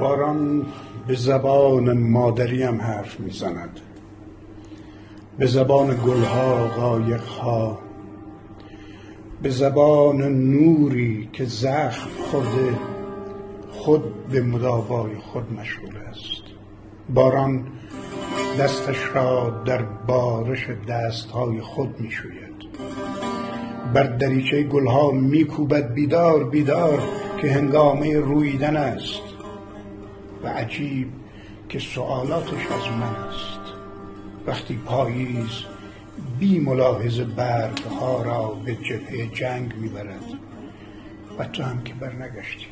باران به زبان مادریم حرف میزند، به زبان گلها، قایقها، به زبان نوری که زخم خورده خود به مداوای خود مشغول است. باران دستش را در بارش دستهای خود میشوید، بر دریچه گلها میکوبد بیدار بیدار که هنگامه رویدن است. و عجیب که سؤالاتش از من است. وقتی پاییز بی ملاحظه برگها را به جبهه جنگ میبرد و تو هم که برنگشتی.